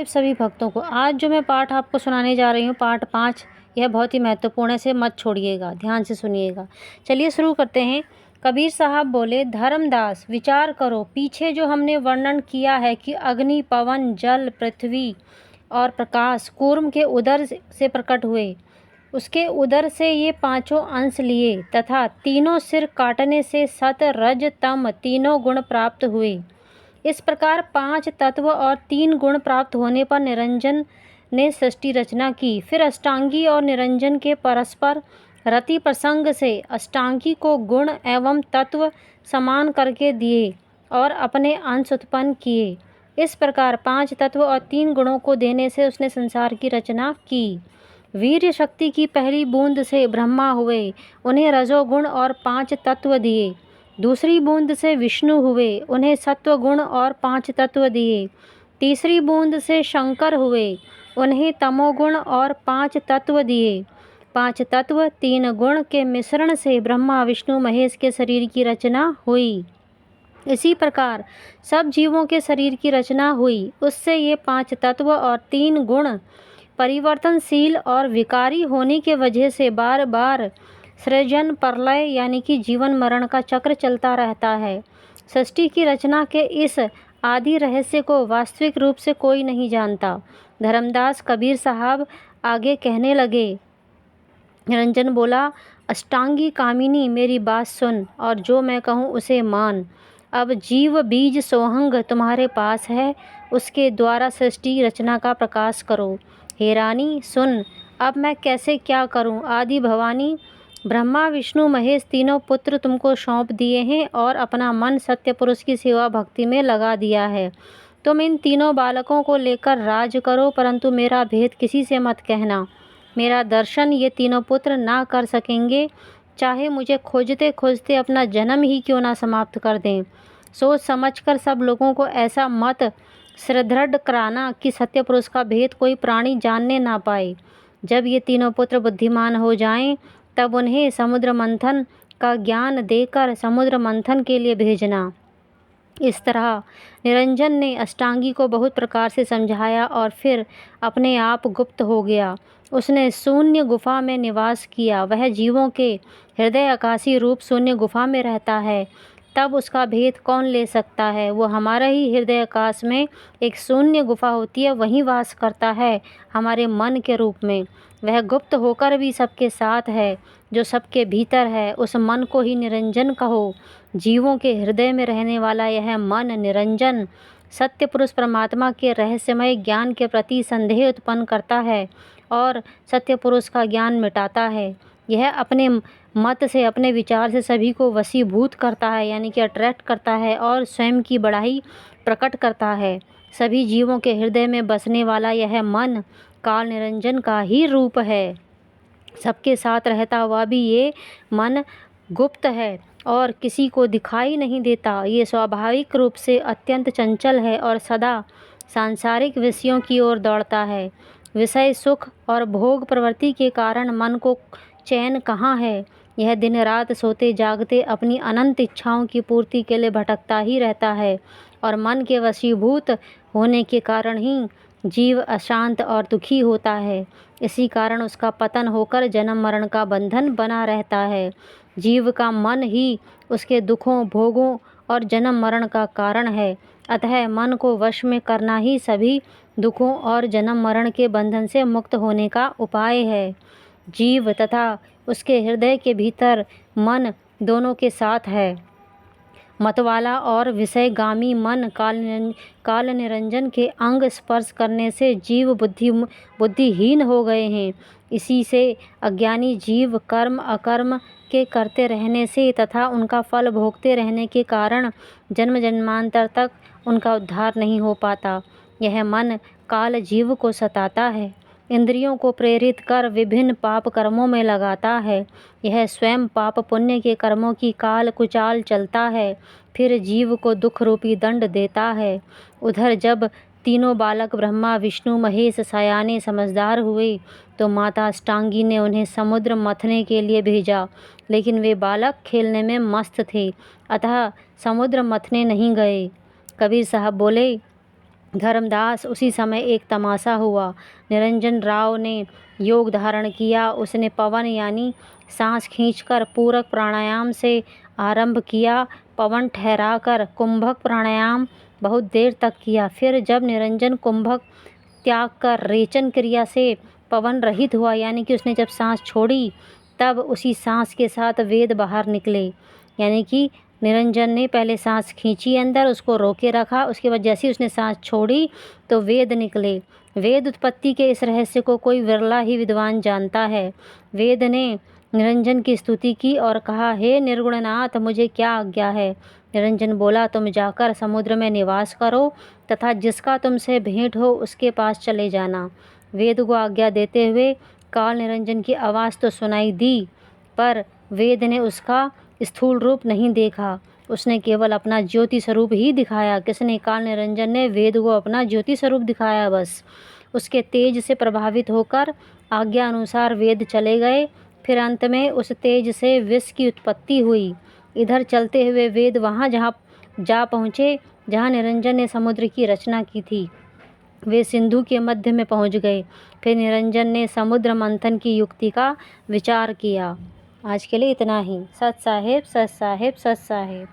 सभी भक्तों को आज जो मैं पाठ आपको सुनाने जा रही हूँ, पाठ 5, यह बहुत ही महत्वपूर्ण है, इसे मत छोड़िएगा, ध्यान से सुनिएगा। चलिए शुरू करते हैं। कबीर साहब बोले, धर्मदास विचार करो, पीछे जो हमने वर्णन किया है कि अग्नि, पवन, जल, पृथ्वी और प्रकाश कूर्म के उदर से प्रकट हुए, उसके उदर से ये पांचों अंश लिए तथा तीनों सिर काटने से सत, रज, तम तीनों गुण प्राप्त हुए। इस प्रकार 5 तत्व और 3 गुण प्राप्त होने पर निरंजन ने सृष्टि रचना की। फिर अष्टांगी और निरंजन के परस्पर रति प्रसंग से अष्टांगी को गुण एवं तत्व समान करके दिए और अपने अंश उत्पन्न किए। इस प्रकार 5 तत्व और 3 गुणों को देने से उसने संसार की रचना की। वीर्य शक्ति की पहली बूंद से ब्रह्मा हुए, उन्हें रजोगुण और 5 तत्व दिए। दूसरी बूंद से विष्णु हुए, उन्हें सत्व गुण और 5 तत्व दिए। तीसरी बूंद से शंकर हुए, उन्हें तमोगुण और 5 तत्व दिए। 5 तत्व 3 गुण के मिश्रण से ब्रह्मा विष्णु महेश के शरीर की रचना हुई। इसी प्रकार सब जीवों के शरीर की रचना हुई। उससे ये 5 तत्व और 3 गुण परिवर्तनशील और विकारी होने के वजह से बार बार सृजन प्रलय यानी कि जीवन मरण का चक्र चलता रहता है। सृष्टि की रचना के इस आदि रहस्य को वास्तविक रूप से कोई नहीं जानता। धर्मदास कबीर साहब आगे कहने लगे। निरंजन बोला, अष्टांगी कामिनी मेरी बात सुन और जो मैं कहूँ उसे मान। अब जीव बीज सोहंग तुम्हारे पास है, उसके द्वारा सृष्टि रचना का प्रकाश करो। हे रानी सुन, अब मैं कैसे क्या करूं। आदि भवानी ब्रह्मा विष्णु महेश तीनों पुत्र तुमको सौंप दिए हैं और अपना मन सत्य पुरुष की सेवा भक्ति में लगा दिया है। तुम इन तीनों बालकों को लेकर राज करो, परंतु मेरा भेद किसी से मत कहना। मेरा दर्शन ये तीनों पुत्र ना कर सकेंगे, चाहे मुझे खोजते खोजते अपना जन्म ही क्यों ना समाप्त कर दें। सोच समझकर सब लोगों को ऐसा मत सुदृढ़ कराना कि सत्य पुरुष का भेद कोई प्राणी जानने ना पाए। जब ये तीनों पुत्र बुद्धिमान हो जाएं, तब उन्हें समुद्र मंथन का ज्ञान देकर समुद्र मंथन के लिए भेजना। इस तरह निरंजन ने अष्टांगी को बहुत प्रकार से समझाया और फिर अपने आप गुप्त हो गया। उसने शून्य गुफा में निवास किया। वह जीवों के हृदय आकाशी रूप शून्य गुफा में रहता है, तब उसका भेद कौन ले सकता है। वो हमारा ही हृदय आकाश में एक शून्य गुफा होती है, वहीं वास करता है हमारे मन के रूप में। वह गुप्त होकर भी सबके साथ है, जो सबके भीतर है। उस मन को ही निरंजन कहो। जीवों के हृदय में रहने वाला यह मन निरंजन सत्य पुरुष परमात्मा के रहस्यमय ज्ञान के प्रति संदेह उत्पन्न करता है और सत्य पुरुष का ज्ञान मिटाता है। यह अपने मत से, अपने विचार से सभी को वशीभूत करता है, यानी कि अट्रैक्ट करता है और स्वयं की बड़ाई प्रकट करता है। सभी जीवों के हृदय में बसने वाला यह मन काल निरंजन का ही रूप है। सबके साथ रहता हुआ भी ये मन गुप्त है और किसी को दिखाई नहीं देता। ये स्वाभाविक रूप से अत्यंत चंचल है और सदा सांसारिक विषयों की ओर दौड़ता है। विषय सुख और भोग प्रवृत्ति के कारण मन को चैन कहाँ है। यह दिन रात सोते जागते अपनी अनंत इच्छाओं की पूर्ति के लिए भटकता ही रहता है और मन के वशीभूत होने के कारण ही जीव अशांत और दुखी होता है। इसी कारण उसका पतन होकर जन्म मरण का बंधन बना रहता है। जीव का मन ही उसके दुखों, भोगों और जन्म मरण का कारण है। अतः मन को वश में करना ही सभी दुखों और जन्म मरण के बंधन से मुक्त होने का उपाय है। जीव तथा उसके हृदय के भीतर मन दोनों के साथ है। मतवाला और विषयगामी मन काल निरंजन के अंग स्पर्श करने से जीव बुद्धिहीन हो गए हैं। इसी से अज्ञानी जीव कर्म अकर्म के करते रहने से तथा उनका फल भोगते रहने के कारण जन्म जन्मांतर तक उनका उद्धार नहीं हो पाता। यह मन काल जीव को सताता है, इंद्रियों को प्रेरित कर विभिन्न पाप कर्मों में लगाता है। यह स्वयं पाप पुण्य के कर्मों की काल कुचाल चलता है, फिर जीव को दुख रूपी दंड देता है। उधर जब तीनों बालक ब्रह्मा विष्णु महेश सयाने समझदार हुए तो माता अष्टांगी ने उन्हें समुद्र मथने के लिए भेजा, लेकिन वे बालक खेलने में मस्त थे, अतः समुद्र मथने नहीं गए। कबीर साहब बोले, धर्मदास उसी समय एक तमाशा हुआ। निरंजन राव ने योग धारण किया। उसने पवन यानी सांस खींचकर पूरक प्राणायाम से आरंभ किया। पवन ठहराकर कुंभक प्राणायाम बहुत देर तक किया। फिर जब निरंजन कुंभक त्याग कर रेचन क्रिया से पवन रहित हुआ, यानी कि उसने जब सांस छोड़ी, तब उसी सांस के साथ वेद बाहर निकले। यानी कि निरंजन ने पहले सांस खींची अंदर, उसको रोके रखा, उसके बाद जैसे ही उसने सांस छोड़ी तो वेद निकले। वेद उत्पत्ति के इस रहस्य को कोई विरला ही विद्वान जानता है। वेद ने निरंजन की स्तुति की और कहा, हे निर्गुणनाथ, मुझे क्या आज्ञा है। निरंजन बोला, तुम जाकर समुद्र में निवास करो तथा जिसका तुमसे भेंट हो उसके पास चले जाना। वेद को आज्ञा देते हुए काल निरंजन की आवाज़ तो सुनाई दी, पर वेद ने उसका स्थूल रूप नहीं देखा। उसने केवल अपना ज्योति स्वरूप ही दिखाया। किसने? काल निरंजन ने वेद को अपना ज्योति स्वरूप दिखाया बस। उसके तेज से प्रभावित होकर आज्ञा अनुसार वेद चले गए। फिर अंत में उस तेज से विष की उत्पत्ति हुई। इधर चलते हुए वेद वहाँ जा पहुँचे जहाँ निरंजन ने समुद्र की रचना की थी। वे सिंधु के मध्य में पहुँच गए। फिर निरंजन ने समुद्र मंथन की युक्ति का विचार किया। आज के लिए इतना ही। सत साहेब, सत साहेब, सत साहेब।